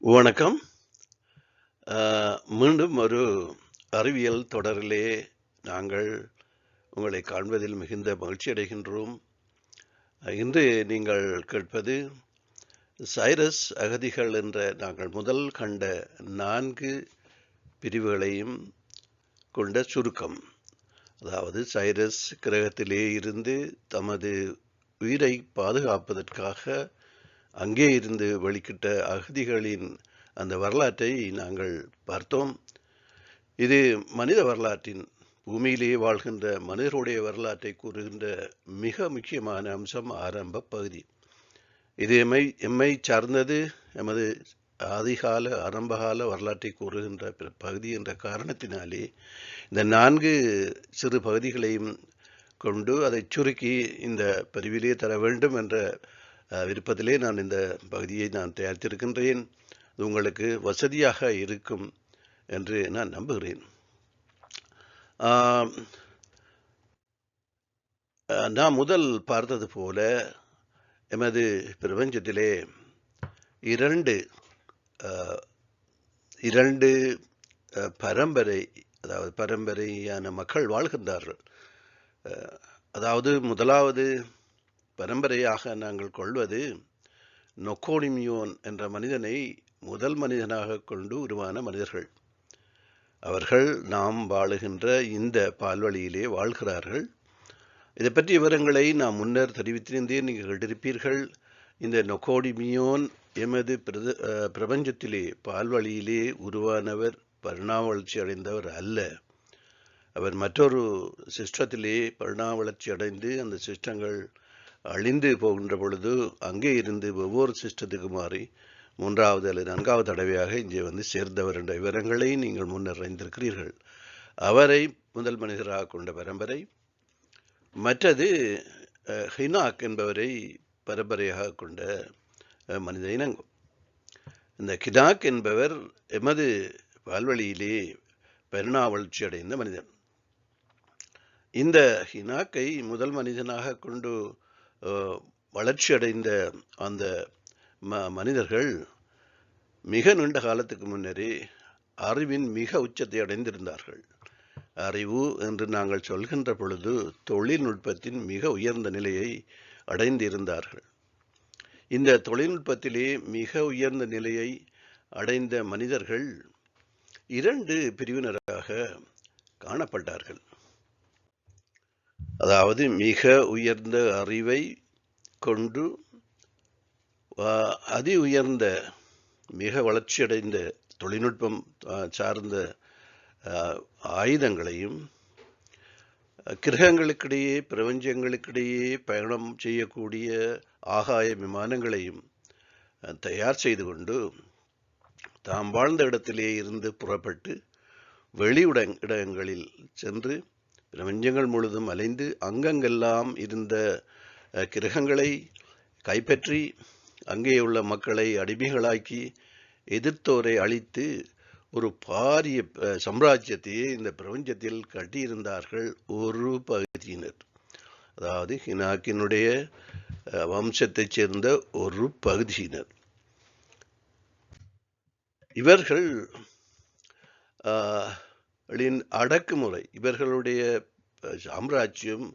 வணக்கம். மீண்டும் ஒரு அறிவியல் தொடரிலே நாங்கள் உங்களை காண்பதில் மிகுந்த மகிழ்ச்சி அடைகின்றோம். இன்று நீங்கள் கேட்பது சைரஸ் அகதிகள் என்ற நாங்கள் முதல் கண்ட 4 பிரிவுகளையும் கொண்ட சுருக்கம். அதாவது சைரஸ் கிரகத்திலே இருந்து தமது உயிரை பாதுகாப்பதற்காக அங்கே இருந்து வெளிக்கிட்ட அகதிகளின் அந்த வரலாற்றை நாங்கள் பார்த்தோம். இது மனித வரலாற்றின் பூமியிலேயே வாழ்கின்ற மனிதருடைய வரலாற்றை கூறுகின்ற மிக முக்கியமான அம்சம் ஆரம்ப பகுதி. இது எம்மை சார்ந்தது. எமது ஆதிகால ஆரம்பகால வரலாற்றை கூறுகின்ற பகுதி என்ற காரணத்தினாலே இந்த 4 சிறு பகுதிகளையும் கொண்டு அதை சுருக்கி இந்த பதிவிலே தர வேண்டும் என்ற விருப்பத்திலே நான் இந்த பகுதியை தயாரித்திருக்கின்றேன். அது உங்களுக்கு வசதியாக இருக்கும் என்று நான் நம்புகிறேன். நான் முதல் பார்த்தது போல எமது பிரபஞ்சத்திலே இரண்டு பரம்பரை, அதாவது பரம்பரையான மக்கள் வாழ்கின்றார்கள். அதாவது முதலாவது பரம்பரையாக நாங்கள் கொள்வது நொக்கோடிமியோன் என்ற மனிதனை முதல் மனிதனாக கொண்டு உருவான மனிதர்கள். அவர்கள் நாம் வாழுகின்ற இந்த பால்வழியிலே வாழ்கிறார்கள். இதை பற்றிய விவரங்களை நான் முன்னர் தெரிவித்திருந்தேன், நீங்கள் கேட்டிருப்பீர்கள். இந்த நொக்கோடிமியோன் எமது பிரபஞ்சத்திலே பால்வழியிலே உருவானவர், பரிணாம வளர்ச்சி அடைந்தவர் அல்ல. அவர் மற்றொரு சிஸ்டத்திலே பரிணாம வளர்ச்சி அடைந்து அந்த சிஸ்டங்கள் அழிந்து போகின்ற பொழுது அங்கே இருந்து ஒவ்வொரு சிஸ்டத்துக்கு மாறி 3வது அல்லது 4வது தடவையாக இங்கே வந்து சேர்ந்தவர் என்ற விவரங்களை நீங்கள் முன்னர் அறிந்திருக்கிறீர்கள். அவரை முதல் மனிதராக கொண்ட பரம்பரை. மற்றது ஹினாக் என்பவரை பரம்பரையாக கொண்ட மனித இனங்கம். இந்த கினாக் என்பவர் எமது பால்வழியிலே பரிணாம வளர்ச்சி அடைந்த மனிதன். இந்த ஹினாக்கை முதல் மனிதனாக கொண்டு வளர்ச்சி அடைந்த அந்த மனிதர்கள் மிக நீண்ட காலத்துக்கு முன்னரே அறிவின் மிக உச்சத்தை அடைந்திருந்தார்கள். அறிவு என்று நாங்கள் சொல்கின்ற பொழுது தொழில்நுட்பத்தின் மிக உயர்ந்த நிலையை அடைந்திருந்தார்கள். இந்த தொழில்நுட்பத்திலே மிக உயர்ந்த நிலையை அடைந்த மனிதர்கள் 2 பிரிவினராக காணப்பட்டார்கள். அதாவது மிக உயர்ந்த அறிவை கொண்டு அதி உயர்ந்த மிக வளர்ச்சியடைந்த தொழில்நுட்பம் சார்ந்த ஆயுதங்களையும், கிரகங்களுக்கிடையே பிரபஞ்சங்களுக்கிடையே பயணம் செய்யக்கூடிய ஆகாய விமானங்களையும் தயார் செய்து கொண்டு தாம் வாழ்ந்த இடத்திலே இருந்து புறப்பட்டு வெளி இடங்களில் சென்று பிரபஞ்சங்கள் முழுதும் அலைந்து அங்கங்கெல்லாம் இருந்த கிரகங்களை கைப்பற்றி அங்கே உள்ள மக்களை அடிமைகளாக்கி எதிர்த்தோரை அழித்து ஒரு பாரிய சாம்ராஜ்யத்தையே இந்த பிரபஞ்சத்தில் கட்டியிருந்தார்கள் ஒரு பகுதியினர். அதாவது ஹினாக்கினுடைய வம்சத்தைச் சேர்ந்த ஒரு பகுதியினர். இவர்கள் அடக்குமுறை, இவர்களுடைய சாம்ராஜ்யம்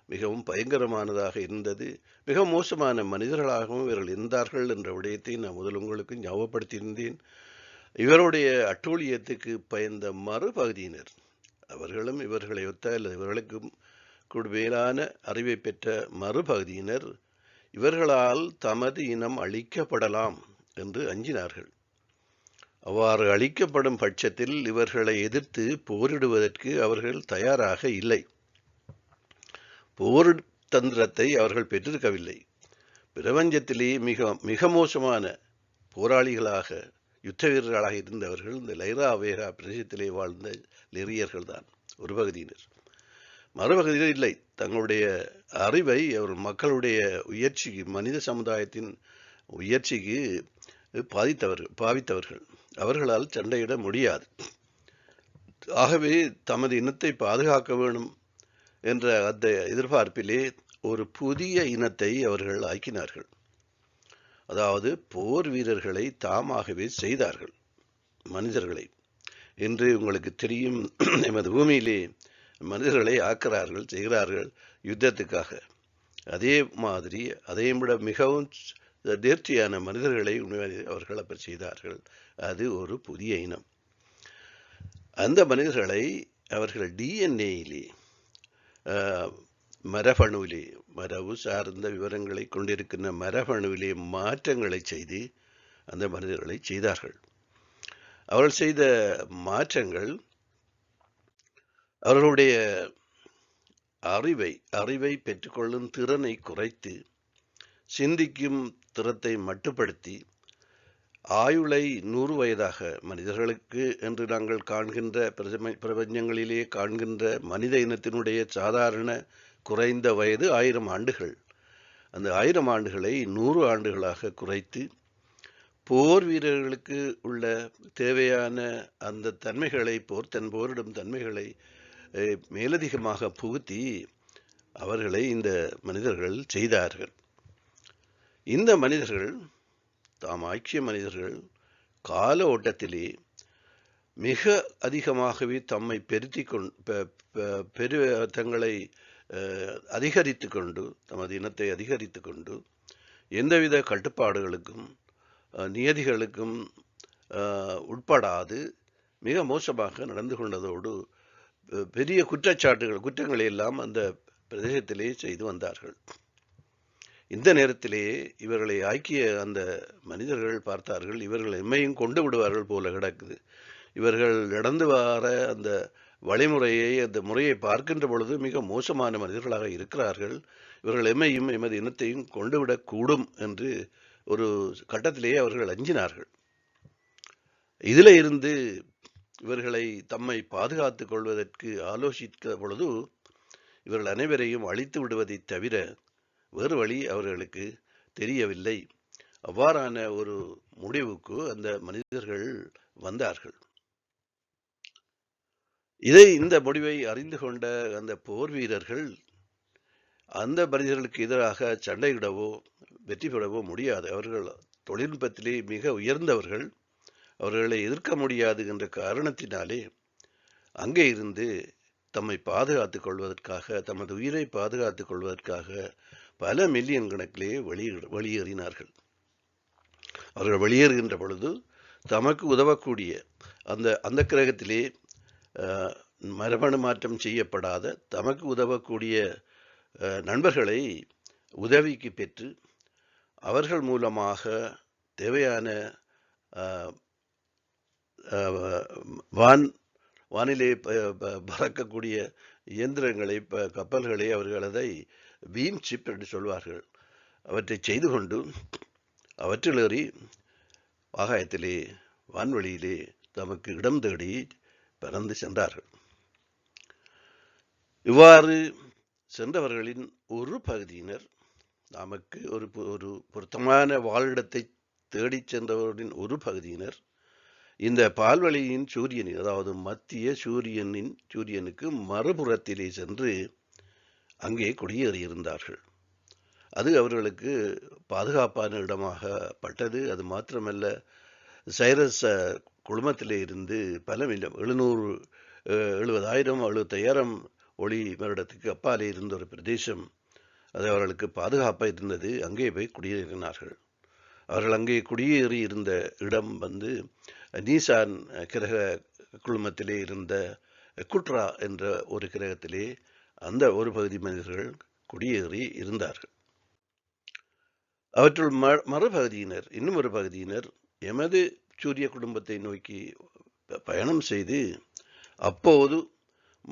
மிகவும் பயங்கரமானதாக இருந்தது. மிக மோசமான மனிதர்களாகவும் இவர்கள் இருந்தார்கள் என்ற விடயத்தை நான் முதல் உங்களுக்கு ஞாபகப்படுத்தியிருந்தேன். இவருடைய அட்டூழியத்துக்கு பயந்த மறுபகுதியினர், அவர்களும் இவர்களை ஒத்த அல்லது இவர்களுக்கும் கூடுதலான அறிவை பெற்ற மறுபகுதியினர் இவர்களால் தமது இனம் அழிக்கப்படலாம் என்று அஞ்சினார்கள். அவ்வாறு அழிக்கப்படும் பட்சத்தில் இவர்களை எதிர்த்து போரிடுவதற்கு அவர்கள் தயாராக இல்லை. போர் தந்திரத்தை அவர்கள் பெற்றிருக்கவில்லை. பிரபஞ்சத்திலே மிக மிக மோசமான போராளிகளாக, யுத்த வீரர்களாக இருந்தவர்கள் இந்த லைரா வேகா பிரதேசத்திலே வாழ்ந்த லெரியர்கள் தான் ஒரு பகுதியினர். மறுபகுதியில் இல்லை. தங்களுடைய அறிவை அவர் மக்களுடைய உயர்ச்சிக்கு, மனித சமுதாயத்தின் உயர்ச்சிக்கு பாவித்தவர்கள். அவர்களால் சண்டையிட முடியாது. ஆகவே தமது இனத்தை பாதுகாக்க வேண்டும் என்ற அந்த எதிர்பார்ப்பிலே ஒரு புதிய இனத்தை அவர்கள் ஆக்கினார்கள். அதாவது போர் வீரர்களை தாமாகவே செய்தார்கள் மனிதர்களை. என்று உங்களுக்கு தெரியும், எமது பூமியிலே மனிதர்களை ஆக்கிறார்கள், செய்கிறார்கள் யுத்தத்துக்காக. அதே மாதிரி அதையும் விட மிகவும் நேர்த்தியான மனிதர்களை அவர்கள் அப்படி செய்தார்கள். அது ஒரு புதிய இனம். அந்த மனிதர்களை அவர்கள் டிஎன்ஏயிலே, மரபணுவிலே, மரபு சார்ந்த விவரங்களை கொண்டிருக்கின்ற மரபணுவிலே மாற்றங்களை செய்து அந்த மனிதர்களை செய்தார்கள். அவர்கள் செய்த மாற்றங்கள் அவர்களுடைய அறிவை பெற்றுக்கொள்ளும் திறனை குறைத்து, சிந்திக்கும் திறத்தை மட்டுப்படுத்தி, ஆயுளை 100 வயதாக மனிதர்களுக்கு என்று நாங்கள் காண்கின்ற பிரபஞ்சங்களிலே காண்கின்ற மனித இனத்தினுடைய சாதாரண குறைந்த வயது 1000 ஆண்டுகள். அந்த 1000 ஆண்டுகளை 100 ஆண்டுகளாக குறைத்து, போர் வீரர்களுக்கு உள்ள தேவையான அந்த தன்மைகளை, போரிடும் தன்மைகளை மேலதிகமாக புகுத்தி அவர்களை இந்த மனிதர்கள் செய்தார்கள். இந்த மனிதர்கள் தாம் ஆக்கிய மனிதர்கள் கால ஓட்டத்திலே மிக அதிகமாகவே தம்மை தங்களை அதிகரித்து கொண்டு, தமது இனத்தை அதிகரித்து கொண்டு, எந்தவித கட்டுப்பாடுகளுக்கும் நியதிகளுக்கும் உட்படாது மிக மோசமாக நடந்து கொண்டதோடு பெரிய குற்றங்களை எல்லாம் அந்த பிரதேசத்திலே செய்து வந்தார்கள். இந்த நேரத்திலே இவர்களை ஆக்கிய அந்த மனிதர்கள் பார்த்தார்கள், இவர்கள் எம்மையும் கொண்டு விடுவார்கள் போல கிடக்குது. இவர்கள் நடந்து வர அந்த வழிமுறையை, அந்த முறையை பார்க்கின்ற பொழுது மிக மோசமான மனிதர்களாக இருக்கிறார்கள். இவர்கள் எம்மையும் எமது இனத்தையும் கொண்டுவிடக்கூடும் என்று ஒரு கட்டத்திலேயே அவர்கள் அஞ்சினார்கள். இதில் இருந்து இவர்களை தம்மை பாதுகாத்துக் கொள்வதற்கு ஆலோசித்த பொழுது இவர்கள் அனைவரையும் அழித்து விடுவதை தவிர வேறு வழி அவர்களுக்கு தெரியவில்லை. அவ்வாறான ஒரு முடிவுக்கு அந்த மனிதர்கள் வந்தார்கள். இந்த முடிவை அறிந்து கொண்ட அந்த போர் வீரர்கள் அந்த மனிதர்களுக்கு எதிராக சண்டையிடவோ வெற்றி பெறவோ முடியாது. அவர்கள் தொழில்நுட்பத்திலே மிக உயர்ந்தவர்கள். அவர்களை எதிர்க்க முடியாது என்ற காரணத்தினாலே அங்கே இருந்து தம்மை பாதுகாத்துக் கொள்வதற்காக, தமது உயிரை பாதுகாத்துக் கொள்வதற்காக பல மில்லியன் கணக்கிலே வெளியேறினார்கள். அவர்கள் வெளியேறுகின்ற பொழுது தமக்கு உதவக்கூடிய அந்த கிரகத்திலே மரபணு மாற்றம் செய்யப்படாத தமக்கு உதவக்கூடிய நண்பர்களை உதவிக்கு பெற்று அவர்கள் மூலமாக தேவையான வானிலே பறக்கக்கூடிய இயந்திரங்களை, கப்பல்களை அவர்கள் அதை பீம் சிப் என்று சொல்வார்கள், அவற்றை செய்து கொண்டு அவற்றிலேறி ஆகாயத்திலே வான்வெளியிலே தமக்கு இடம் தேடி பறந்து சென்றார்கள். இவ்வாறு சென்றவர்களின் ஒரு பகுதியினர், நமக்கு ஒரு பொருத்தமான வாழிடத்தை தேடிச் சென்றவர்களின் ஒரு பகுதியினர் இந்த பால்வழியின் சூரியனின், அதாவது மத்திய சூரியனுக்கு மறுபுறத்திலே சென்று அங்கே குடியேறியிருந்தார்கள். அது அவர்களுக்கு பாதுகாப்பான இடமாக பட்டது. அது மாத்திரமல்ல, சைரஸ் குழுமத்திலே இருந்து பல 70,000-75,000 ஒளி வருடத்துக்கு அப்பாலே இருந்த ஒரு பிரதேசம், அது அவர்களுக்கு பாதுகாப்பாக இருந்தது. அங்கே போய் குடியேறினார்கள். அவர்கள் அங்கே குடியேறி இருந்த இடம் நீசான் கிரக குழுமத்திலே இருந்த குட்ரா என்ற ஒரு கிரகத்திலே அந்த ஒரு பகுதி மனிதர்கள் குடியேறி இருந்தார்கள். அவற்றுள் மறுபகுதியினர், இன்னும் ஒரு பகுதியினர் எமது சூரிய குடும்பத்தை நோக்கி பயணம் செய்து அப்போது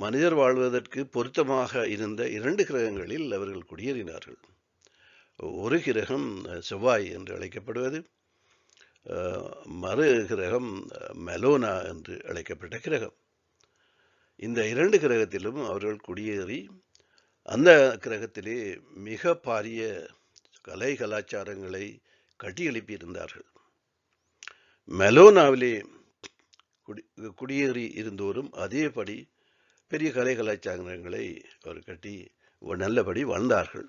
மனிதர் வாழ்வதற்கு பொருத்தமாக இருந்த 2 கிரகங்களில் அவர்கள் குடியேறினார்கள். ஒரு கிரகம் செவ்வாய் என்று அழைக்கப்படுவது, மறு கிரகம் மெலோனா என்று அழைக்கப்பட்ட கிரகம். இந்த 2 கிரகத்திலும் அவர்கள் குடியேறி அந்த கிரகத்திலே மிக பாரிய கலை கலாச்சாரங்களை கட்டியெழுப்பியிருந்தார்கள். மெலோனாவிலே குடியேறி இருந்தோரும் அதேபடி பெரிய கலை கலாச்சாரங்களை அவர் கட்டி நல்லபடி வாழ்ந்தார்கள்.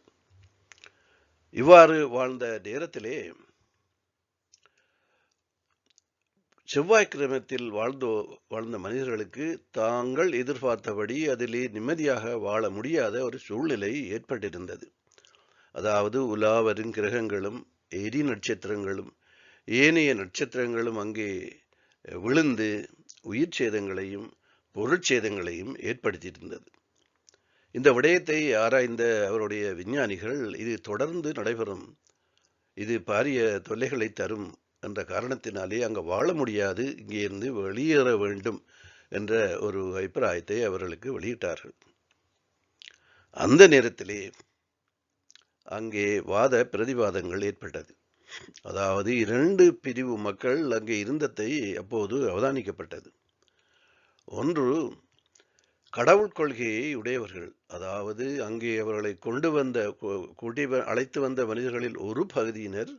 இவ்வாறு வாழ்ந்த நேரத்திலே செவ்வாய் கிரகத்தில் வாழ்ந்த மனிதர்களுக்கு தாங்கள் எதிர்பார்த்தபடி அதிலே நிம்மதியாக வாழ முடியாத ஒரு சூழ்நிலை ஏற்பட்டிருந்தது. அதாவது உலா வரும் கிரகங்களும் எரி நட்சத்திரங்களும் ஏனைய நட்சத்திரங்களும் அங்கே விழுந்து உயிர் சேதங்களையும் பொருட்சேதங்களையும் ஏற்படுத்தியிருந்தது. இந்த விடயத்தை ஆராய்ந்த அவருடைய விஞ்ஞானிகள் இது தொடர்ந்து நடைபெறும், இது பாரிய தொல்லைகளை தரும் என்ற காரணத்தினாலே அங்கு வாழ முடியாது, இங்கே இருந்து வெளியேற வேண்டும் என்ற ஒரு அபிப்பிராயத்தை அவர்களுக்கு வெளியிட்டார்கள். அந்த நேரத்திலே அங்கே வாத பிரதிவாதங்கள் ஏற்பட்டது. அதாவது 2 பிரிவு மக்கள் அங்கே இருந்ததை அப்போது அவதானிக்கப்பட்டது. ஒன்று கடவுள் கொள்கையை உடையவர்கள், அதாவது அங்கே அவர்களை அழைத்து வந்த மனிதர்களில் ஒரு பகுதியினர்,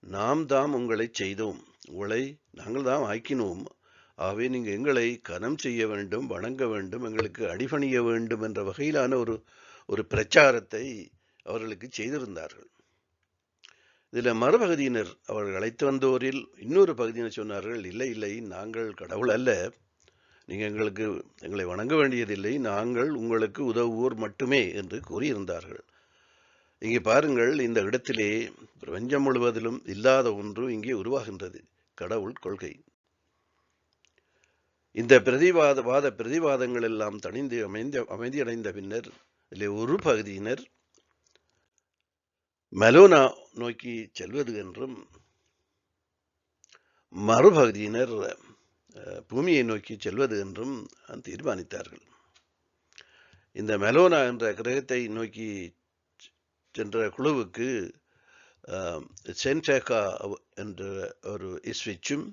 நாம் தாம் உங்களை செய்தோம், உங்களை நாங்கள் தான் ஆக்கினோம், ஆகவே நீங்கள் எங்களை கனம் செய்ய வேண்டும், வணங்க வேண்டும், எங்களுக்கு அடிபணிய வேண்டும் என்ற வகையிலான ஒரு பிரச்சாரத்தை அவர்களுக்கு செய்திருந்தார்கள். இதில் மறுபகுதியினர், அவர்கள் அழைத்து வந்தோரில் இன்னொரு பகுதியினர் சொன்னார்கள், இல்லை இல்லை, நாங்கள் கடவுள் அல்ல, நீங்கள் எங்களை வணங்க வேண்டியதில்லை, நாங்கள் உங்களுக்கு உதவுவோர் மட்டுமே என்று கூறியிருந்தார்கள். இங்கே பாருங்கள், இந்த இடத்திலே பிரபஞ்சம் முழுவதிலும் இல்லாத ஒன்று இங்கே உருவாகின்றது, கடவுள் கொள்கை. இந்த பிரதிவாதங்கள் எல்லாம் தணிந்து அமைதியடைந்த பின்னர் இதிலே ஒரு பகுதியினர் மெலோனா நோக்கி செல்வது என்றும் மறுபகுதியினர் பூமியை நோக்கி செல்வது என்றும் தீர்மானித்தார்கள். இந்த மெலோனா என்ற கிரகத்தை நோக்கி சென்ற குழுவுக்கு சென்டேகா என்ற ஒரு இஸ்விச்சும்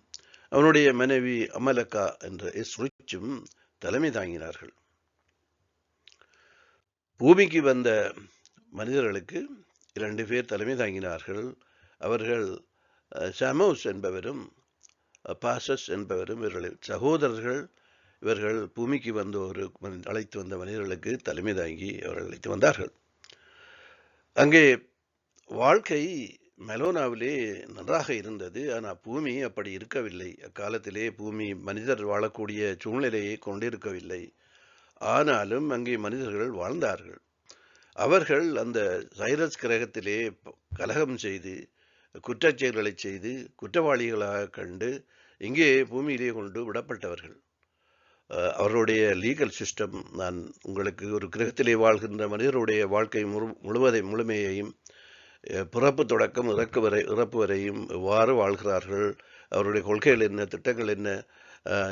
அவனுடைய மனைவி அமலக்கா என்ற இஸ்ரிச்சும் தலைமை தாங்கினார்கள். பூமிக்கு வந்த மனிதர்களுக்கு 2 பேர் தலைமை தாங்கினார்கள். அவர்கள் சமோஸ் என்பவரும் பாசஸ் என்பவரும் இவர்கள் சகோதரர்கள். இவர்கள் பூமிக்கு அழைத்து வந்த மனிதர்களுக்கு தலைமை தாங்கி அவர்கள் அழைத்து வந்தார்கள். அங்கே வாழ்க்கை மெலோனாவிலே நன்றாக இருந்தது, ஆனால் பூமி அப்படி இருக்கவில்லை. அக்காலத்திலே பூமி மனிதர் வாழக்கூடிய சூழ்நிலையை கொண்டிருக்கவில்லை. ஆனாலும் அங்கே மனிதர்கள் வாழ்ந்தார்கள். அவர்கள் அந்த சைரஸ் கிரகத்திலே கலகம் செய்து குற்றச்செயல்களை செய்து குற்றவாளிகளாக கண்டு இங்கே பூமியிலே கொண்டு விடப்பட்டவர்கள். அவருடைய லீகல் சிஸ்டம், நான் உங்களுக்கு ஒரு கிரகத்திலே வாழ்கின்ற மனிதருடைய வாழ்க்கை முழுமையையும் பிறப்பு தொடக்கம் இறப்பு வரையும் எவ்வாறு வாழ்கிறார்கள், அவருடைய கொள்கைகள் என்ன, திட்டங்கள் என்ன,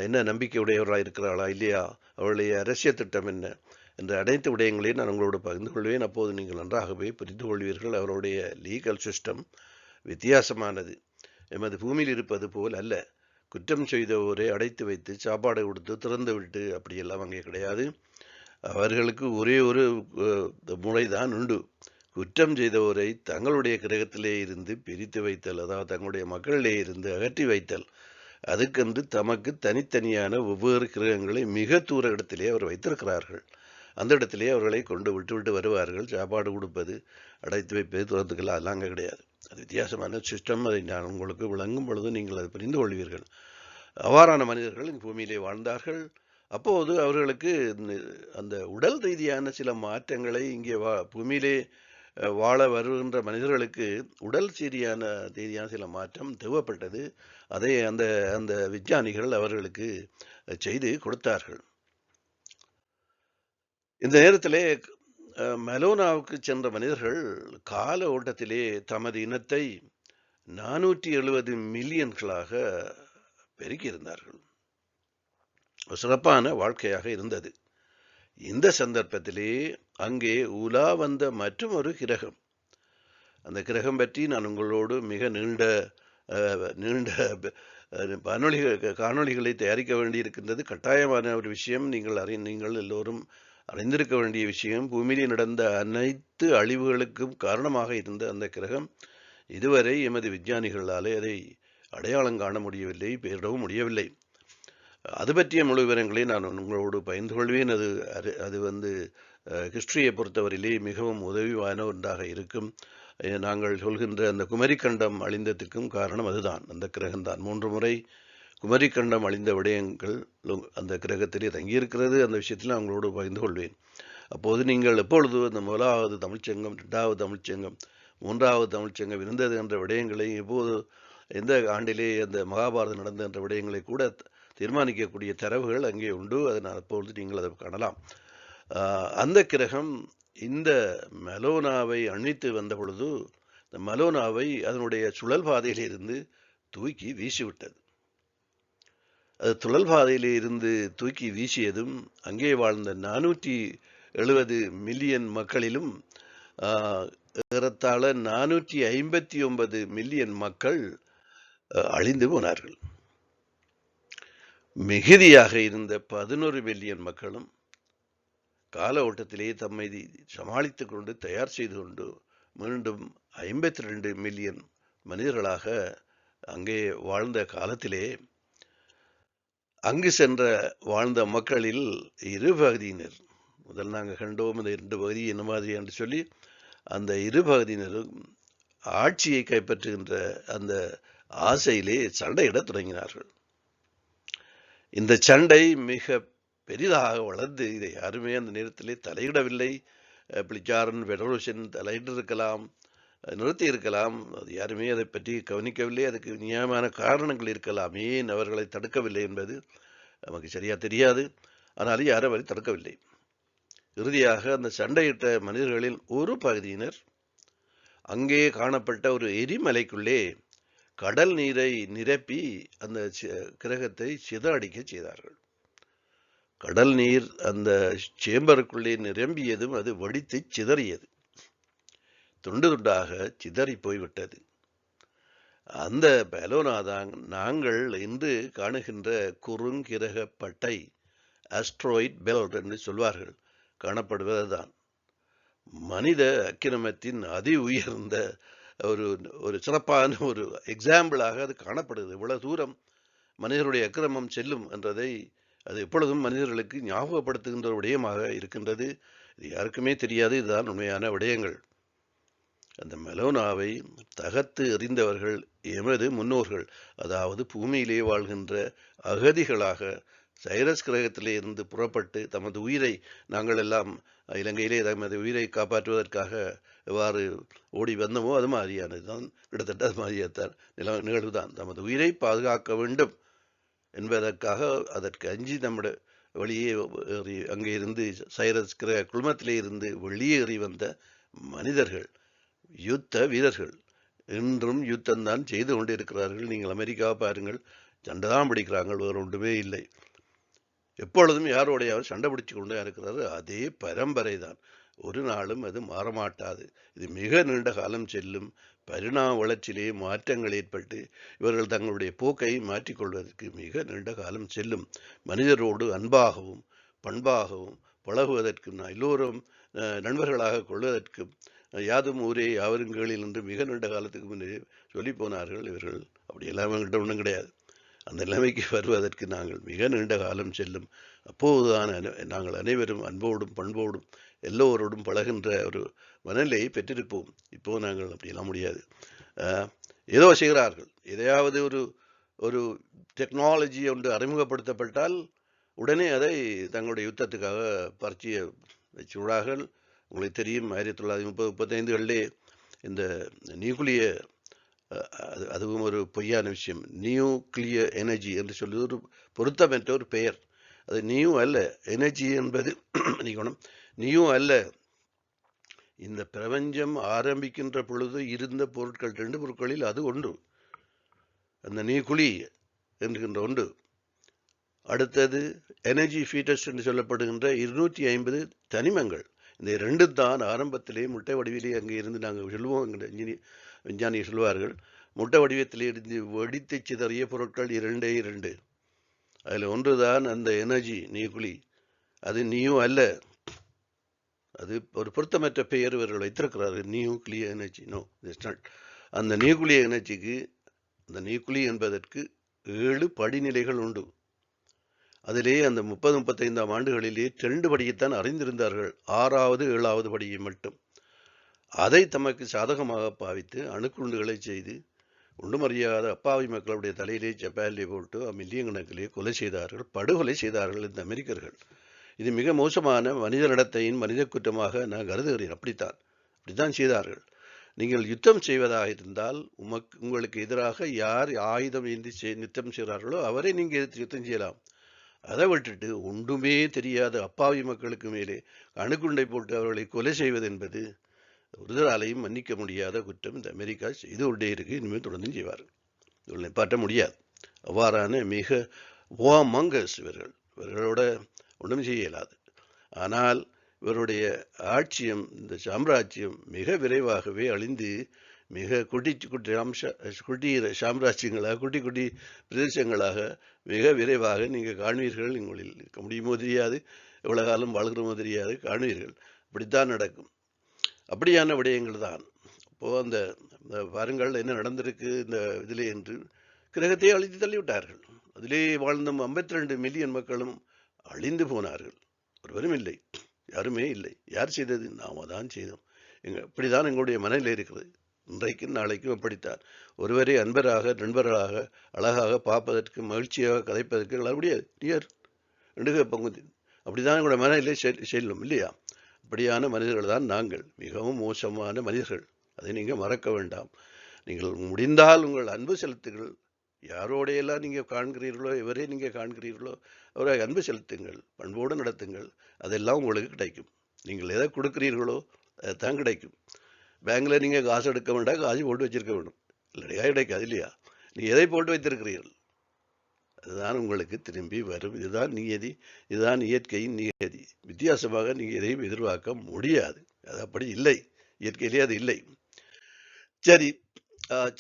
என்ன நம்பிக்கையுடையவர்களாக இருக்கிறார்களா இல்லையா, அவருடைய அரசியல் திட்டம் என்ன என்ற அனைத்து விடயங்களையும் நான் உங்களோடு பகிர்ந்து கொள்வேன். அப்போது நீங்கள் நன்றாகவே புரிந்து கொள்வீர்கள். அவருடைய லீகல் சிஸ்டம் வித்தியாசமானது. எமது பூமியில் இருப்பது போல் அல்ல. குற்றம் செய்தவரை அடைத்து வைத்து சாப்பாடு கொடுத்து திறந்து விட்டு அப்படியெல்லாம் அங்கே கிடையாது. அவர்களுக்கு ஒரே ஒரு முறைதான் உண்டு. குற்றம் செய்தவரை தங்களுடைய கிரகத்திலே இருந்து பிரித்து வைத்தல், அதாவது தங்களுடைய மக்களிலே இருந்து அகற்றி வைத்தல். அதுக்கென்று தமக்கு தனித்தனியான வெவ்வேறு கிரகங்களை மிக தூர இடத்திலே அவர் வைத்திருக்கிறார்கள். அந்த இடத்திலே அவர்களை கொண்டு விட்டு வருவார்கள். சாப்பாடு கொடுப்பது, அடைத்து வைப்பது, துறந்துக்கலாம், அதெல்லாம் அங்கே கிடையாது. அது வித்தியாசமான சிஸ்டம். அதை நான் உங்களுக்கு விளங்கும் பொழுது நீங்கள் அதை புரிந்து கொள்வீர்கள். அவ்வாறான மனிதர்கள் இந்த பூமியிலே வாழ்ந்தார்கள். அப்போது அவர்களுக்கு அந்த உடல் ரீதியான சில மாற்றங்களை இங்கே பூமியிலே வாழ வருகின்ற மனிதர்களுக்கு உடல் ரீதியான சில மாற்றம் தேவைப்பட்டது. அதை அந்த அந்த விஞ்ஞானிகள் அவர்களுக்கு செய்து கொடுத்தார்கள். இந்த நேரத்திலே மெலோனாவுக்கு சென்ற மனிதர்கள் கால ஓட்டத்திலே தமது இனத்தை 470 மில்லியன்களாக பெருக்கியிருந்தார்கள். சிறப்பான வாழ்க்கையாக இருந்தது. இந்த சந்தர்ப்பத்திலே அங்கே உலா வந்த மற்றும் ஒரு கிரகம். அந்த கிரகம் பற்றி நான் உங்களோடு மிக நீண்ட காணொளிகளை தயாரிக்க வேண்டியிருக்கின்றது. கட்டாயமான ஒரு விஷயம். நீங்கள் எல்லோரும் அறிந்திருக்க வேண்டிய விஷயம். பூமியிலே நடந்த அனைத்து அழிவுகளுக்கும் காரணமாக இருந்த அந்த கிரகம் இதுவரை எமது விஞ்ஞானிகளாலே அதை அடையாளம் காண முடியவில்லை, பெயரிடவும் முடியவில்லை. அது பற்றிய முழு விவரங்களை நான் உங்களோடு பகிர்ந்து கொள்வேன். அது ஹிஸ்டரியை பொறுத்தவரையிலே மிகவும் உதவியான ஒன்றாக இருக்கும். நாங்கள் சொல்கின்ற அந்த குமரிக்கண்டம் அழிந்ததற்கும் காரணம் அதுதான், அந்த கிரகம்தான். 3 முறை குமரிக்கண்டம் அழிந்த விடயங்கள் அந்த கிரகத்திலே தங்கியிருக்கிறது. அந்த விஷயத்தில் அவங்களோடு பகிர்ந்து கொள்வேன். அப்போது நீங்கள் எப்பொழுது அந்த முதலாவது தமிழ்ச்சங்கம், 2வது தமிழ்ச்சங்கம், 3வது தமிழ்ச்சங்கம் இருந்தது என்ற விடயங்களை, எப்போது எந்த ஆண்டிலே அந்த மகாபாரதம் நடந்த என்ற விடயங்களை கூட தீர்மானிக்கக்கூடிய தரவுகள் அங்கே உண்டு. அதனால் அப்பொழுது நீங்கள் அதை காணலாம். அந்த கிரகம் இந்த மெலோனாவை அண்மித்து வந்த பொழுது இந்த மெலோனாவை அதனுடைய சுழல் பாதையிலிருந்து தூக்கி வீசிவிட்டது. அது சுழல் பாதையிலே இருந்து தூக்கி வீசியதும் அங்கே வாழ்ந்த 470 மில்லியன் மக்களிலும் ஏறத்தாழ 459 மில்லியன் மக்கள் அழிந்து போனார்கள். மிகுதியாக இருந்த 11 மில்லியன் மக்களும் கால ஓட்டத்திலே தம்மை சமாளித்துக் கொண்டு தயார் செய்து கொண்டு மீண்டும் 52 மில்லியன் மனிதர்களாக அங்கே வாழ்ந்த காலத்திலே அங்கு சென்ற வாழ்ந்த மக்களில் இரு பகுதியினர், முதல் நாங்கள் கண்டோம் இந்த 2 பகுதி என்ன மாதிரி என்று சொல்லி, அந்த இரு பகுதியினரும் ஆட்சியை கைப்பற்றுகின்ற அந்த ஆசையிலே சண்டையிடத் தொடங்கினார்கள். இந்த சண்டை மிக பெரிதாக வளர்ந்து இதை யாருமே அந்த நேரத்திலே தலையிடவில்லை. பிளிச்சாரன், பெடரோஷன் தலையிட்டிருக்கலாம், நிறுத்தி இருக்கலாம். அது யாருமே அதை பற்றி கவனிக்கவில்லை. அதுக்கு நியாயமான காரணங்கள் இருக்கலாம். ஏன் அவர்களை தடுக்கவில்லை என்பது நமக்கு சரியா தெரியாது. ஆனாலும் யாரும் அவரை தடுக்கவில்லை. இறுதியாக அந்த சண்டையிட்ட மனிதர்களில் ஒரு பகுதியினர் அங்கே காணப்பட்ட ஒரு எரிமலைக்குள்ளே கடல் நீரை நிரப்பி அந்த கிரகத்தை சிதறடிக்க செய்தார்கள். கடல் நீர் அந்த சேம்பருக்குள்ளே நிரம்பியதும் அது வெடித்து சிதறியது, துண்டு துண்டாக சிதறி போய்விட்டது. அந்த மெலோனாதான் நாங்கள் இன்று காணுகின்ற குறுங்கிரக பட்டை, ஆஸ்ட்ராய்ட் பெல்ட் என்று சொல்வார்கள், காணப்படுவதுதான். மனித அக்கிரமத்தின் அதி உயர்ந்த ஒரு சிறப்பான ஒரு எக்ஸாம்பிளாக அது காணப்படுகிறது. இவ்வளவு தூரம் மனிதர்களுடைய அக்கிரமம் செல்லும் என்றதை அது எப்பொழுதும் மனிதர்களுக்கு ஞாபகப்படுத்துகின்ற விடயமாக இருக்கின்றது. இது யாருக்குமே தெரியாது. இதுதான் உண்மையான விடயங்கள். அந்த மெலோனாவை தகர்த்து எறிந்தவர்கள் எமது முன்னோர்கள், அதாவது பூமியிலே வாழ்கின்ற அகதிகளாக சைரஸ் கிரகத்திலே இருந்து புறப்பட்டு தமது உயிரை, நாங்கள் எல்லாம் இலங்கையிலே தமது உயிரை காப்பாற்றுவதற்காக எவ்வாறு ஓடி வந்தோமோ அது மாதிரியானது தான், கிட்டத்தட்ட அது மாதிரியாத்தான் நிகழ்வுதான். தமது உயிரை பாதுகாக்க வேண்டும் என்பதற்காக அதற்கு அஞ்சி நம்முடைய வெளியே ஏறி அங்கே இருந்து சைரஸ் கிரக குழுமத்திலே இருந்து வெளியேறி வந்த மனிதர்கள், யுத்த வீரர்கள், இன்றும் யுத்தம்தான் செய்து கொண்டு இருக்கிறார்கள். நீங்கள் அமெரிக்காவை பாருங்கள், சண்டை தான் பிடிக்கிறாங்க, வேறு ஒன்றுமே இல்லை. எப்பொழுதும் யாரோடையாவது சண்டை பிடிச்சு கொண்டே இருக்கிறாரு. அதே பரம்பரை தான், ஒரு நாளும் அது மாறமாட்டாது. இது மிக நீண்ட காலம் செல்லும். பரிணாம வளர்ச்சியிலே மாற்றங்கள் ஏற்பட்டு இவர்கள் தங்களுடைய போக்கை மாற்றிக்கொள்வதற்கு மிக நீண்ட காலம் செல்லும். மனிதரோடு அன்பாகவும் பண்பாகவும் பழகுவதற்கும், எல்லோரும் நண்பர்களாக கொள்வதற்கும், யாதும் ஊரே யாவரும் கேளில் என்று மிக நீண்ட காலத்துக்கு முன்னே சொல்லி போனார்கள். இவர்கள் அப்படி எல்லாமே கிட்ட ஒன்றும் கிடையாது. அந்த நிலைமைக்கு வருவதற்கு நாங்கள் மிக நீண்ட காலம் செல்லும். அப்போதுதான் நாங்கள் அனைவரும் அன்போடும் பண்போடும் எல்லோரோடும் பழகின்ற ஒரு மனநிலையை பெற்றிருப்போம். இப்போ நாங்கள் அப்படியெல்லாம் முடியாது. ஏதோ செய்கிறார்கள். எதையாவது ஒரு டெக்னாலஜி ஒன்று அறிமுகப்படுத்தப்பட்டால் உடனே அதை தங்களுடைய யுத்தத்துக்காக பரிச்சய வச்சுள்ளார்கள். உங்களுக்கு தெரியும், 1930-35களிலே இந்த நியூக்ளியர், அதுவும் ஒரு பொய்யான விஷயம், நியூக்ளியர் எனர்ஜி என்று சொல்வது ஒரு பொருத்தமற்ற ஒரு பெயர். அது நியூ அல்ல. எனர்ஜி என்பது நியூ அல்ல. இந்த பிரபஞ்சம் ஆரம்பிக்கின்ற பொழுது இருந்த பொருட்கள், 2 பொருட்களில் அது ஒன்று, அந்த நியூக்ளி என்கின்ற ஒன்று. அடுத்தது எனர்ஜி ஃபீட்டஸ் என்று சொல்லப்படுகின்ற 250 தனிமங்கள். இந்த 2 தான் ஆரம்பத்திலே முட்டை வடிவிலே அங்கே இருந்து நாங்கள் சொல்லுவோம், விஞ்ஞானிகள் சொல்வார்கள், முட்டை வடிவத்திலே இருந்து வெடித்து சிதறிய பொருட்கள் 2. அதில் ஒன்றுதான் அந்த எனர்ஜி நியூக்ளி. அது நியூ அல்ல. அது ஒரு பொருத்தமற்ற பெயர் இவர்கள் வைத்திருக்கிறார்கள், nuclear energy. No, it's not. அந்த நியூக்ளியர் எனர்ஜிக்கு, அந்த நியூக்ளி என்பதற்கு 7 படிநிலைகள் உண்டு. அதிலே அந்த 30-35ஆம் ஆண்டுகளிலே 2 படியைத்தான் அறிந்திருந்தார்கள். 6வது 7வது படியை மட்டும். அதை தமக்கு சாதகமாக பாவித்து அணுக்குண்டுகளை செய்து ஒன்றும் அறியாத அப்பாவி மக்களுடைய தலையிலே ஜப்பானிலே போட்டு மில்லியன் கணக்கிலே கொலை செய்தார்கள், படுகொலை செய்தார்கள் இந்த அமெரிக்கர்கள். இது மிக மோசமான மனித நடத்தையின் மனித குற்றமாக நான் கருதுகிறேன். அப்படித்தான் செய்தார்கள். நீங்கள் யுத்தம் செய்வதாக இருந்தால் உங்களுக்கு எதிராக யார் ஆயுதம் ஏந்தி யுத்தம் செய்கிறார்களோ அவரை நீங்கள் எதிர்த்து யுத்தம் செய்யலாம். அதை விட்டுட்டு ஒன்றுமே தெரியாத அப்பாவி மக்களுக்கு மேலே அணுகுண்டை போட்டு அவர்களை கொலை செய்வது என்பது ஒருதராலையும் மன்னிக்க முடியாத குற்றம் இந்த அமெரிக்கா செய்து கொண்டே இருக்கு. இனிமேல் தொடர்ந்து செய்வார்கள். இவர்களை நிப்பாட்ட முடியாது. அவ்வாறான மிக ஓமங்கஸ் இவர்களோட ஒன்றும் செய்ய இயலாது. ஆனால் இவருடைய ஆட்சியம், இந்த சாம்ராஜ்யம் மிக விரைவாகவே அழிந்து மிக குட்டி சாம்ராஜ்யங்களாக குட்டி பிரதேசங்களாக மிக விரைவாக நீங்கள் காண்பீர்கள். உங்களில் இருக்க முடியுமோ தெரியாது, எவ்வளவு காலம் வாழ்கிறோமோ தெரியாது, காண்பீர்கள். அப்படித்தான் நடக்கும். அப்படியான விடயங்கள் தான். இப்போது அந்த பாருங்கள் என்ன நடந்திருக்கு இந்த இதிலே என்று. கிரகத்தை அழித்து தள்ளிவிட்டார்கள். அதிலே வாழ்ந்த 52 மில்லியன் மக்களும் அழிந்து போனார்கள். ஒருவரும் இல்லை, யாருமே இல்லை. யார் செய்தது? நாம தான் செய்தோம். இப்படிதான் எங்களுடைய மனதில் இருக்கிறது. இன்றைக்கும் நாளைக்கும் அப்படித்தான். ஒருவரே அன்பராக நண்பர்களாக அழகாக பார்ப்பதற்கு மகிழ்ச்சியாக கதைப்பதற்கு எங்களால் முடியாது. நியர் ரெண்டுக பங்கு அப்படிதான் எங்களுடைய மனதிலே செல்லும் இல்லையா? அப்படியான மனிதர்கள் தான் நாங்கள். மிகவும் மோசமான மனிதர்கள். அதை நீங்கள் மறக்க வேண்டாம். நீங்கள் முடிந்தால் உங்கள் அன்பு செலுத்துங்கள். யாரோடையெல்லாம் நீங்கள் காண்கிறீர்களோ, எவரே நீங்கள் காண்கிறீர்களோ அவரை அன்பு செலுத்துங்கள், பண்போடு நடத்துங்கள். அதெல்லாம் உங்களுக்கு கிடைக்கும். நீங்கள் எதை கொடுக்குறீர்களோ அதுதான் கிடைக்கும். பேங்கில் நீங்கள் காசு எடுக்க வேண்டாம், காசு போட்டு வச்சிருக்க வேண்டும். இல்லையா? கிடைக்காது இல்லையா? நீங்கள் எதை போட்டு வைத்திருக்கிறீர்கள் அதுதான் உங்களுக்கு திரும்பி வரும். இதுதான் நியதி, இதுதான் இயற்கையின் நியதி. வித்தியாசமாக நீங்கள் எதையும் எதிர்பார்க்க முடியாது. அது அப்படி இல்லை, இயற்கையிலே அது இல்லை. சரி,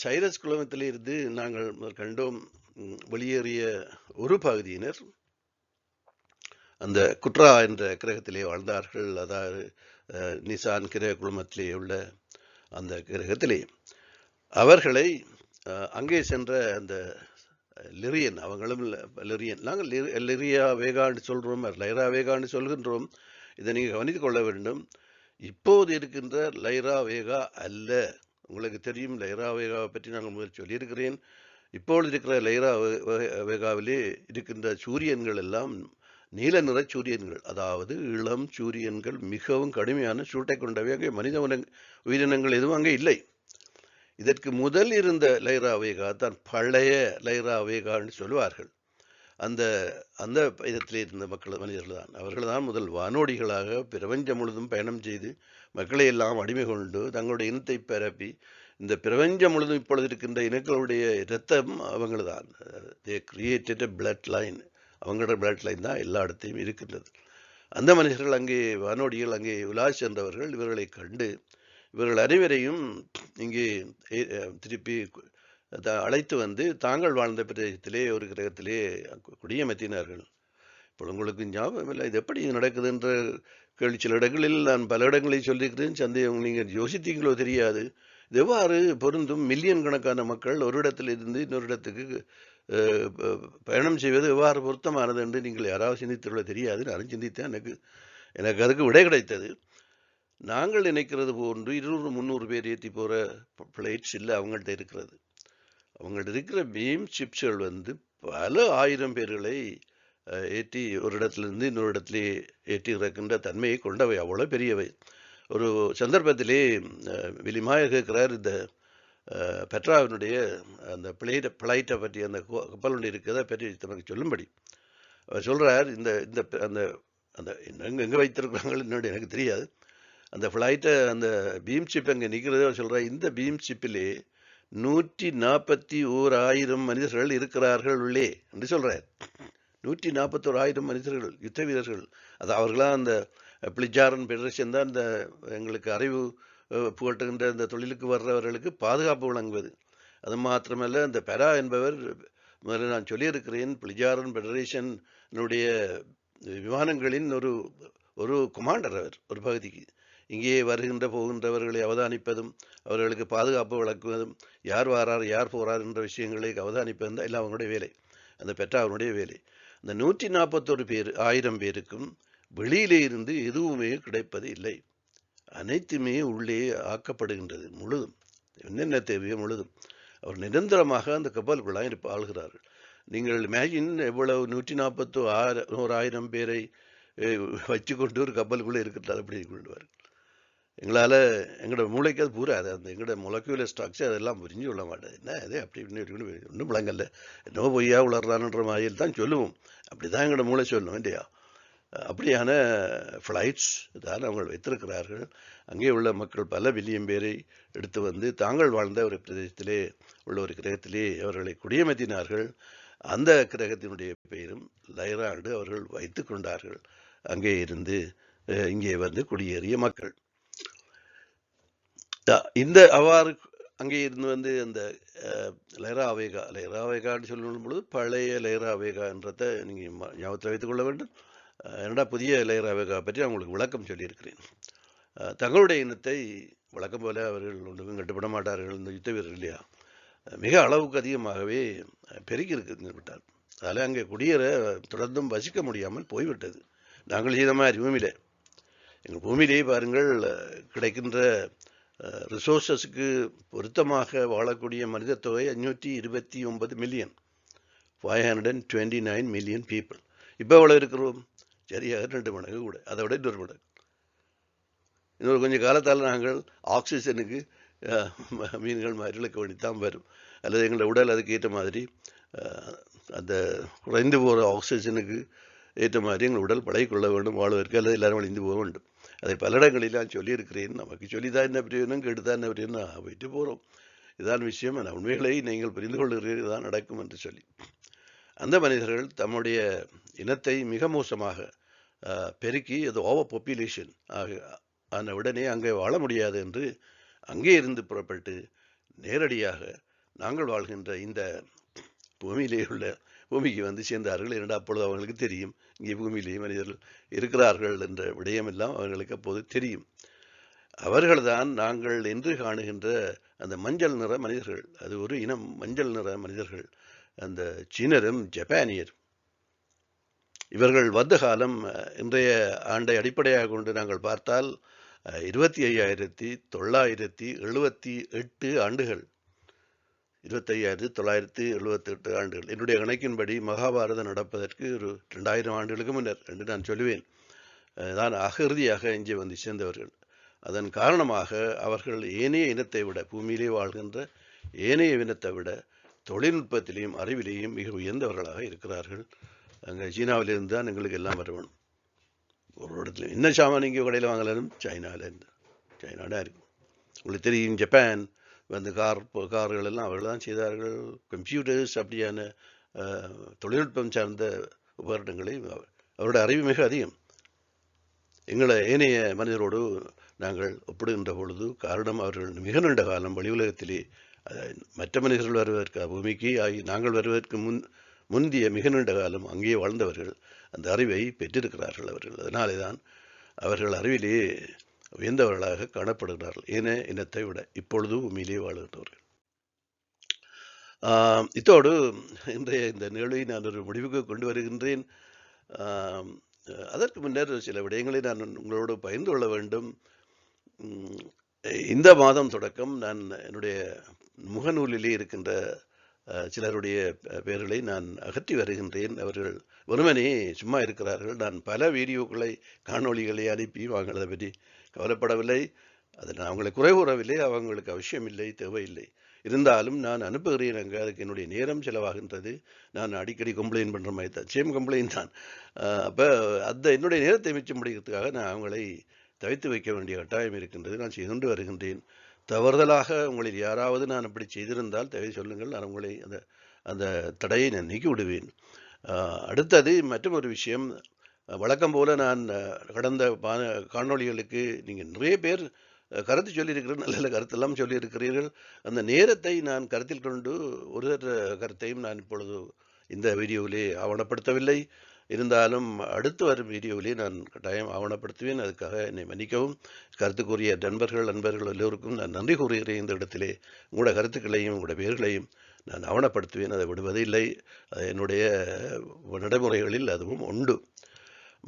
சைரஸ் குழுமத்தில் இருந்து நாங்கள் கண்டோம் வெளியேறிய ஒரு பகுதியினர் அந்த குட்ரா என்ற கிரகத்திலே வாழ்ந்தார்கள். அதாவது நிசான் கிரக குழுமத்திலே உள்ள அந்த கிரகத்திலே அவர்களை அங்கே சென்ற அந்த லிரியன், அவங்களும் லிரியன், நாங்கள் லிரியா வேகான்னு சொல்கிறோம், லைரா வேகான்னு சொல்கின்றோம். இதை நீங்கள் கவனித்துக் கொள்ள வேண்டும். இப்போது இருக்கின்ற லைரா வேகா அல்ல. உங்களுக்கு தெரியும், லைரா வேகாவை பற்றி நாங்கள் முதல் சொல்லியிருக்கிறேன். இப்பொழுது இருக்கிற லைரா வேகாவிலே இருக்கின்ற சூரியன்கள் எல்லாம் நீல நிற சூரியன்கள், அதாவது இளம் சூரியன்கள், மிகவும் கடுமையான சூட்டை கொண்டவை. அங்கே மனித உயிரினங்கள் எதுவும் அங்கே இல்லை. இதற்கு முதல் இருந்த லைரா வேகா தான் பழைய லைரா வேகான்னு சொல்லுவார்கள். அந்த அந்த இதத்திலே இருந்த மனிதர்கள் தான், அவர்கள் தான் முதல் வானோடிகளாக பிரபஞ்சம் முழுதும் பயணம் செய்து மக்களை எல்லாம் அடிமை கொண்டு தங்களுடைய இனத்தை பரப்பி இந்த பிரபஞ்சம் முழுதும் இப்பொழுது இருக்கின்ற இனங்களுடைய இரத்தம் அவங்கள தான். They created blood line. அவங்களோட பிளட் லைன் தான் எல்லா இடத்தையும் இருக்கின்றது. அந்த மனிதர்கள் அங்கே வானோடிகள் அங்கே உலா சென்றவர்கள் இவர்களை கண்டு இவர்கள் அனைவரையும் இங்கே திருப்பி அழைத்து வந்து தாங்கள் வாழ்ந்த பிரதேசத்திலே ஒரு கிரகத்திலே குடியமர்த்தினார்கள். இப்போ உங்களுக்கு ஞாபகம் இல்லை இது எப்படி நடக்குது என்ற கேள்வி சில இடங்களில் நான் பல இடங்களில் சொல்லியிருக்கிறேன். சந்தேகம் நீங்கள் யோசித்தீங்களோ தெரியாது. இது எவ்வாறு பொருந்தும்? மில்லியன் கணக்கான மக்கள் ஒரு இடத்திலிருந்து இன்னொரு இடத்துக்கு பயணம் செய்வது எவ்வாறு பொருத்தமானது என்று நீங்கள் யாராவது சிந்தித்துள்ள தெரியாது. நான் சிந்தித்தேன். எனக்கு அதுக்கு விடை கிடைத்தது. நாங்கள் நினைக்கிறது போன்று 200-300 பேர் ஏற்றி போகிற ஃப்ளைட்ஸ் இல்லை அவங்கள்ட்ட இருக்கிறது. அவங்கள்ட்ட இருக்கிற பீம் சிப்ஸ்கள் வந்து பல ஆயிரம் பேர்களை ஏற்றி ஒரு இடத்துலேருந்து இன்னொரு இடத்துல ஏற்றி இறக்கின்ற தன்மையை கொண்டவை, அவ்வளோ பெரியவை. ஒரு சந்தர்ப்பத்திலே விலிமாய கேட்குறார், இந்த பெட்ராவினுடைய அந்த பிளைட்டை பற்றி, அந்த கப்பல் ஒன்று இருக்கிறத பற்றி தனக்கு சொல்லும்படி அவர் சொல்கிறார். இந்த இந்த அந்த அந்த எங்கே வைத்திருக்கிறாங்கன்னு என்னோட எனக்கு தெரியாது. அந்த ஃப்ளைட்டை அந்த பீம் சிப் அங்கே நிற்கிறத சொல்கிறார். இந்த பீம் சிப்பிலே 141,000 மனிதர்கள் இருக்கிறார்கள் உள்ளே என்று சொல்கிறார். 141,000 மனிதர்கள், யுத்த வீரர்கள். அது அவர்களாம் அந்த பிளிஜாரன் பெடரேஷன் தான் இந்த எங்களுக்கு அறிவு புகட்டுகின்ற இந்த தொழிலுக்கு வர்றவர்களுக்கு பாதுகாப்பு வழங்குவது. அது மாத்திரமல்ல, அந்த பெரா என்பவர் முதல்ல நான் சொல்லியிருக்கிறேன், பிளிஜாரன் பெடரேஷனுடைய விமானங்களின் ஒரு கமாண்டர் அவர் ஒரு பகுதிக்கு. இங்கே வருகின்ற போகின்றவர்களை அவதானிப்பதும் அவர்களுக்கு பாதுகாப்பு வழங்குவதும் யார் வாரார் யார் போகிறார் என்ற விஷயங்களை அவதானிப்பதும் தான் எல்லாம் அவங்களுடைய வேலை, அந்த பெட்ராவுடைய வேலை. அந்த 141,000 பேருக்கும் வெளியிலே இருந்து எதுவுமே கிடைப்பது இல்லை. அனைத்துமே உள்ளே ஆக்கப்படுகின்றது முழுதும், என்னென்ன தேவையோ முழுதும். அவர் நிரந்தரமாக அந்த கப்பலுக்குள்ளாக ஆள்கிறார்கள். நீங்கள் இமேஜின் எவ்வளவு 140,000 பேரை வச்சுக்கொண்டு ஒரு கப்பலுக்குள்ளே இருக்கிறார் அப்படி கொள்வார். எங்களால் எங்களோட மூளைக்கு அது பூரா அந்த எங்களோட மொலக்யூலர் ஸ்ட்ரக்சர் அதெல்லாம் புரிஞ்சு கொள்ள மாட்டேது. என்ன அது அப்படி இப்படின்னு ஒன்றும் விளங்கல்ல, என்னவோ பொய்யா உளர்றான்ற மாதிரியில் தான் சொல்லுவோம். அப்படி தான் எங்களோட மூளை சொல்லணும் இல்லையா? அப்படியான ஃப்ளைட்ஸ் தான் அவங்க வைத்திருக்கிறார்கள். அங்கே உள்ள மக்கள் பல பில்லியன் பேரை எடுத்து வந்து தாங்கள் வாழ்ந்த ஒரு பிரதேசத்திலே உள்ள ஒரு கிரகத்திலே அவர்களை குடியமர்த்தினார்கள். அந்த கிரகத்தினுடைய பெயரும் லைரா என்று அவர்கள் வைத்து கொண்டார்கள். அங்கே இருந்து இங்கே வந்து குடியேறிய மக்கள் இந்த அவ்வாறு அங்கே இருந்து வந்து அந்த லைரா வேகான்னு சொல்லும் பொழுது பழைய லைரா வேகான்றதை நீங்கள் ஞாபகத்தில் வைத்துக் கொள்ள வேண்டும். என்னடா புதிய லைரா வேகா பற்றி அவங்களுக்கு விளக்கம் சொல்லியிருக்கிறேன். தங்களுடைய இனத்தை வழக்கம் போல அவர்கள் ஒன்றுக்கும் கட்டுப்பட மாட்டார்கள். இந்த யுத்த வீரர்கள் இல்லையா, மிக அளவுக்கு அதிகமாகவே பெருக்கி இருக்கு விட்டார். அதில் அங்கே குடியேற தொடர்ந்தும் வசிக்க முடியாமல் போய்விட்டது. நாங்கள் செய்த மாதிரி பூமியிலே எங்கள் பூமியிலேயே பாருங்கள், கிடைக்கின்ற ரிசோர்ஸஸுக்கு பொருத்தமாக வாழக்கூடிய மனித தொகை 529 மில்லியன், 529 மில்லியன் பீப்புள். இப்போ எவ்வளோ இருக்கிறோம்? சரியாக 2 மடங்கு கூட, அதை விட 2 மடங்கு. இன்னொரு கொஞ்சம் காலத்தால் நாங்கள் ஆக்சிஜனுக்கு மீன்கள் மாதிரி இழக்க வேண்டித்தான் வரும். அல்லது எங்களோட உடல் அதுக்கு ஏற்ற மாதிரி அந்த குறைந்து போகிற ஆக்சிஜனுக்கு ஏற்ற மாதிரி எங்கள் உடல் பழகிக்கொள்ள வேண்டும் வாழ்வதற்கு, அல்லது எல்லாரும் அழிந்து போக வேண்டும். அதை பல இடங்களில் நான் சொல்லியிருக்கிறேன். நமக்கு சொல்லிதான் என்ன பிரயோஜனம், கெடுதான் என்ன பிரயோஜனம், போயிட்டு போகிறோம். இதான் விஷயம். நான் உண்மைகளை நீங்கள் புரிந்து கொள்கிறீர்கள், இதுதான் நடக்கும் என்று சொல்லி அந்த மனிதர்கள் தம்முடைய இனத்தை மிக மோசமாக பெருக்கி அது ஓவர் பாப்புலேஷன் ஆன உடனே அங்கே வாழ முடியாது என்று அங்கே இருந்து புறப்பட்டு நேரடியாக நாங்கள் வாழ்கின்ற இந்த பூமியிலே உள்ள பூமிக்கு வந்து சேர்ந்தார்கள். இரண்டு அப்பொழுது அவர்களுக்கு தெரியும் இங்கே பூமியிலேயே மனிதர்கள் இருக்கிறார்கள் என்ற விடயமெல்லாம் அவர்களுக்கு அப்போது தெரியும். அவர்கள்தான் நாங்கள் என்று காணுகின்ற அந்த மஞ்சள் நிற மனிதர்கள். அது ஒரு இனம் மஞ்சள் நிற மனிதர்கள், அந்த சீனரும் ஜப்பானியர். இவர்கள் வந்த காலம் இன்றைய ஆண்டை அடிப்படையாக கொண்டு நாங்கள் பார்த்தால் 25,978 ஆண்டுகள். 25,978 ஆண்டுகள். என்னுடைய கணக்கின்படி மகாபாரதம் நடப்பதற்கு ஒரு 2000 ஆண்டுகளுக்கு முன்னர் என்று நான் சொல்லுவேன். தான் அகதியாக இங்கே வந்து சேர்ந்தவர்கள். அதன் காரணமாக அவர்கள் ஏனைய இனத்தை விட, பூமியிலே வாழ்கின்ற ஏனைய இனத்தை விட தொழில்நுட்பத்திலேயும் அறிவிலேயும் மிக உயர்ந்தவர்களாக இருக்கிறார்கள். அங்கே சீனாவிலிருந்து தான் எங்களுக்கு எல்லாம் வரணும். ஒரு இடத்துல என்ன சாமான் இங்கே கடையில் வாங்கலாலும் சைனாவிலேருந்து, சைனாடா இருக்கும். உங்களுக்கு தெரியும், ஜப்பான் வந்து கார்கள் எல்லாம் அவர்கள் தான் செய்தார்கள். கம்ப்யூட்டர்ஸ் அப்படியான தொழில்நுட்பம் சார்ந்த உபகரணங்களை அவருடைய அறிவு மிக அதிகம். எங்களை ஏனைய மனிதரோடு நாங்கள் ஒப்பிடுகின்ற பொழுது, காரணம் அவர்கள் மிக நீண்ட காலம் வெளி உலகத்திலே மற்ற மனிதர்கள் வருவதற்கு பூமிக்கு நாங்கள் வருவதற்கு முந்திய மிக நீண்ட காலம் அங்கே வாழ்ந்தவர்கள் அந்த அறிவை பெற்றிருக்கிறார்கள் அவர்கள். அதனாலே தான் அவர்கள் அறிவிலேயே உயர்ந்தவர்களாக காணப்படுகிறார்கள் ஏனைய இனத்தை விட இப்பொழுது பூமியிலே வாழ்கின்றவர்கள். இத்தோடு இன்றைய இந்த நிகழ்வை நான் ஒரு முடிவுக்கு கொண்டு வருகின்றேன். அதற்கு முன்னர் சில விடயங்களை நான் உங்களோடு பகிர்ந்து கொள்ள வேண்டும். இந்த மாதம் தொடக்கம் நான் என்னுடைய முகநூலிலே இருக்கின்ற சிலருடைய பெயர்களை நான் அகற்றி வருகின்றேன். அவர்கள் வெறுமனே சும்மா இருக்கிறார்கள். நான் பல வீடியோக்களை காணொளிகளை அனுப்பி அவங்களை பற்றி கவலைப்படவில்லை. அதை நான் அவங்களை குறை கூறவில்லை. அவங்களுக்கு அவசியமில்லை, தேவையில்லை. இருந்தாலும் நான் அனுப்புகிறேன். அங்கே அதுக்கு என்னுடைய நேரம் செலவாகின்றது. நான் அடிக்கடி கம்ப்ளைண்ட் பண்ணுற மாதிரி தான், சேம் கம்ப்ளைண்ட் தான். அப்போ அந்த என்னுடைய நேரத்தை மிச்சம் முடிக்கிறதுக்காக நான் அவங்களை தவிர்த்து வைக்க வேண்டிய கட்டாயம் இருக்கின்றது. நான் செய்து கொண்டு வருகின்றேன். தவறுதலாக உங்களில் யாராவது நான் அப்படி செய்திருந்தால் தயவு சொல்லுங்கள். நான் உங்களை அந்த தடையை நான் நீக்கி விடுவேன். அடுத்தது மற்றும் ஒரு விஷயம், வழக்கம் போல நான் கடந்த காணொளிகளுக்கு நீங்கள் நிறைய பேர் கருத்து சொல்லியிருக்கிறேன், நல்ல கருத்தெல்லாம் சொல்லியிருக்கிறீர்கள். அந்த நேரத்தை நான் கருத்தில் கொண்டு ஒரு கருத்தையும் நான் இப்பொழுது இந்த வீடியோவிலே ஆவணப்படுத்தவில்லை. இருந்தாலும் அடுத்து வரும் வீடியோவிலே நான் கட்டாயம் ஆவணப்படுத்துவேன். அதுக்காக என்னை மன்னிக்கவும். கருத்து கூறிய நண்பர்கள் எல்லோருக்கும் நான் நன்றி கூறுகிறேன். இந்த இடத்திலே உங்களோட கருத்துக்களையும் உங்களோட பெயர்களையும் நான் ஆவணப்படுத்துவேன். அதை விடுவதில்லை. என்னுடைய நடைமுறைகளில் அதுவும் உண்டு.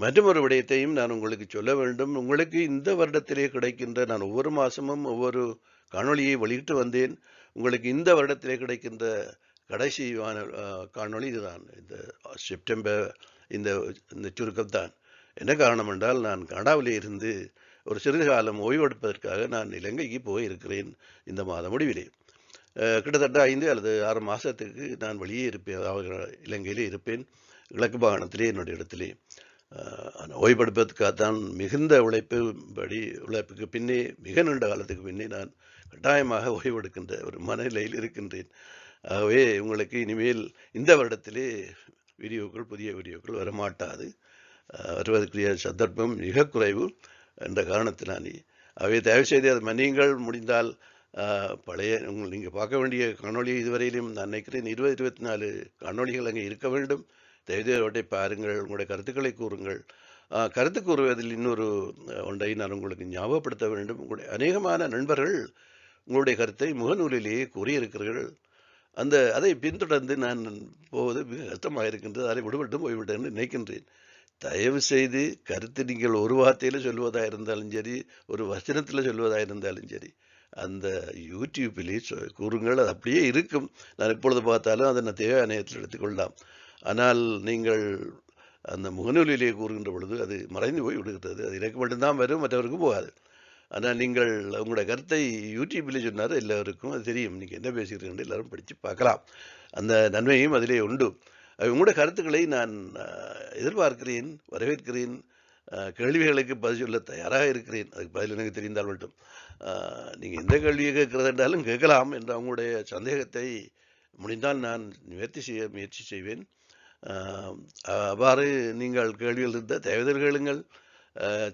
மற்றொரு விடயத்தையும் நான் உங்களுக்கு சொல்ல வேண்டும். உங்களுக்கு இந்த வருடத்திலே கிடைக்கின்ற, நான் ஒவ்வொரு மாதமும் ஒவ்வொரு காணொளியை வெளியிட்டு வந்தேன். உங்களுக்கு இந்த வருடத்திலே கிடைக்கின்ற கடைசி காணொளி இதுதான். இந்த செப்டம்பர் இந்த இந்த சுருக்கம் தான். என்ன காரணம் என்றால், நான் கனடாவிலே இருந்து ஒரு சிறிது காலம் ஓய்வெடுப்பதற்காக நான் இலங்கைக்கு போயிருக்கிறேன் இந்த மாத முடிவிலே. கிட்டத்தட்ட 5 அல்லது 6 மாதத்துக்கு நான் வெளியே இருப்பேன். அதாவது இலங்கையிலே இருப்பேன். கிழக்கு மாகாணத்திலே என்னுடைய இடத்திலே. ஓய்வெடுப்பதற்காகத்தான் மிகுந்த உழைப்புக்கு பின்னே மிக நீண்ட காலத்துக்கு பின்னே நான் கட்டாயமாக ஓய்வெடுக்கின்ற ஒரு மனநிலையில் இருக்கின்றேன். ஆகவே உங்களுக்கு இனிமேல் இந்த வருடத்திலே புதிய வீடியோக்கள் வரமாட்டாது. வருவதற்குரிய சந்தர்ப்பம் மிக குறைவு என்ற காரணத்தினாலே. ஆகவே தயவுசெய்து அதை மன்னியுங்கள். முடிந்தால் பழைய நீங்கள் பார்க்க வேண்டிய காணொளி இதுவரையிலும் நான் நினைக்கிறேன் 20-24 காணொளிகள் அங்கே இருக்க வேண்டும். தயவுசெய்து அவற்றை பாருங்கள், உங்களுடைய கருத்துக்களை கூறுங்கள். கருத்து கூறுவதில் இன்னொரு ஒன்றை நான் உங்களுக்கு ஞாபகப்படுத்த வேண்டும். உங்களுடைய அநேகமான நண்பர்கள் உங்களுடைய கருத்தை முகநூலிலேயே கூறியிருக்கிறீர்கள். அதை பின்தொடர்ந்து நான் போவது மிக கஷ்டமாக இருக்கின்றது. அதை விடுபட்டு போய்விட்டேன் என்று நினைக்கின்றேன். தயவு செய்து கருத்து நீங்கள் ஒரு வார்த்தையில் சொல்வதாக இருந்தாலும் சரி, ஒரு வசனத்தில் சொல்வதாக இருந்தாலும் சரி, அந்த யூடியூப்பிலே கூறுங்கள். அது அப்படியே இருக்கும். நான் இப்பொழுது பார்த்தாலும் அதை நான் தேவையான நேரத்தில் எடுத்துக்கொள்ளலாம். ஆனால் நீங்கள் அந்த முகநூலிலே கூறுகின்ற பொழுது அது மறைந்து போய் விடுகிறது. அது எனக்கு மட்டும்தான் வரும், மற்றவருக்கும் போகாது. ஆனால் நீங்கள் உங்களுடைய கருத்தை யூடியூப்பிலே சொன்னார் எல்லோருக்கும் அது தெரியும். நீங்கள் என்ன பேசுகிறீர்கள் எல்லாரும் படித்து பார்க்கலாம். அந்த நன்மையும் அதிலே உண்டு. உங்களுடைய கருத்துக்களை நான் எதிர்பார்க்கிறேன், வரவேற்கிறேன். கேள்விகளுக்கு பதில் சொல்ல தயாராக இருக்கிறேன். அதுக்கு பதில் எனக்கு தெரிந்தால் மட்டும். நீங்கள் எந்த கேள்வியை கேட்கிறது என்றாலும் கேட்கலாம் என்ற அவங்களுடைய சந்தேகத்தை முடிந்தால் நான் முயற்சி செய்வேன். அவ்வாறு நீங்கள் கேள்விகள் இருந்த தேவைகள் கேளுங்கள்.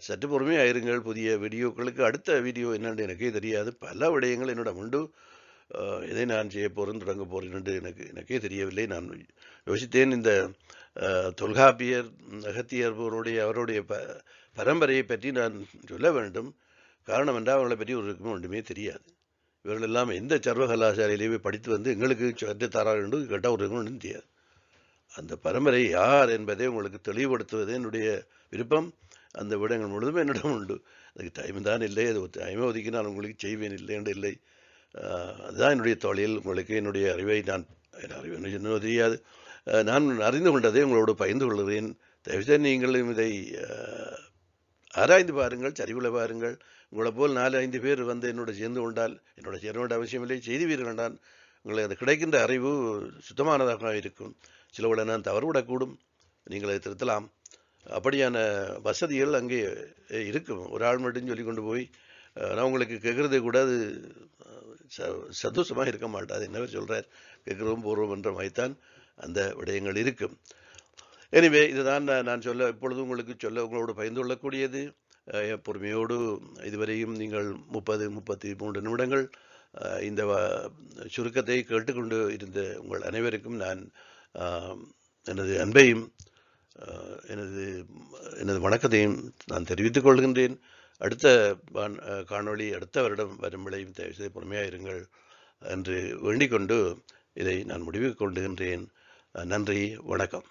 சற்று பொறுமையாக இருங்கள். புதிய வீடியோக்களுக்கு அடுத்த வீடியோ என்னென்று எனக்கே தெரியாது. பல விடயங்கள் என்னிடம் உண்டு. எதை நான் செய்ய போகிறேன், தொடங்க போகிறேன் என்று எனக்கே தெரியவில்லை. நான் யோசித்தேன், இந்த தொல்காப்பியர், அகத்தியர் அவருடைய பரம்பரையை பற்றி நான் சொல்ல வேண்டும். காரணம் என்றால் அவர்களை பற்றி ஒருக்கும் ஒன்றுமே தெரியாது. இவர்கள் எல்லாம் எந்த சர்வ கலாசாலையிலேயே படித்து வந்து எங்களுக்கு சற்று தரார் என்று கேட்டால் ஒருக்கும் ஒன்றும் தெரியாது. அந்த பரம்பரை யார் என்பதை உங்களுக்கு தெளிவுபடுத்துவது என்னுடைய விருப்பம். அந்த விடங்கள் முழுதுமே என்னிடம் உண்டு. அதுக்கு டைம் தான் இல்லை. அது டைமை ஒதுக்கினால் உங்களுக்கு செய்வேன், இல்லை என்று இல்லை. அதுதான் என்னுடைய தொழில். உங்களுக்கு என்னுடைய அறிவை என்ன தெரியாது. நான் அறிந்து கொண்டதை உங்களோடு பகிர்ந்து கொள்கிறேன். தயவுசெய்து நீங்களும் இதை ஆராய்ந்து பாருங்கள், சரிவுல பாருங்கள். உங்களை போல் 4-5 பேர் வந்து என்னோட சேர்ந்து கொண்டால், என்னோட சேர வேண்டிய அவசியமில்லை, செய்துவீர்கள் என்றால் உங்களுக்கு அது கிடைக்கின்ற அறிவு சுத்தமானதாக இருக்கும். சிலவுகளை நான் தவறுவிடக்கூடும், நீங்கள் அதை திருத்தலாம். அப்படியான வசதிகள் அங்கே இருக்கும். ஒரு ஆள் மட்டும் சொல்லி கொண்டு போய் நான் உங்களுக்கு கேட்குறது கூட அது சந்தோஷமாக இருக்க மாட்டாது. என்னவர் சொல்கிறார், கேட்குறோம் போகிறோம் என்ற மாதிரித்தான் அந்த விடயங்கள் இருக்கும். எனவே இதுதான் நான் இப்பொழுது உங்களோடு பகிர்ந்து கொள்ளக்கூடியது. பொறுமையோடு இதுவரையும் நீங்கள் 30-33 நிமிடங்கள் இந்த சுருக்கத்தை கேட்டுக்கொண்டு இருந்த உங்கள் அனைவருக்கும் நான் எனது அன்பையும் எனது வணக்கத்தையும் நான் தெரிவித்துக் கொள்கின்றேன். அடுத்த காணொளி அடுத்த வருடம் வரும் விளையும் தயவுசெய்து பொறுமையாக இருங்கள் என்று வேண்டிக் கொண்டு இதை நான் முடிவுக்கு கொண்டுகின்றேன். நன்றி, வணக்கம்.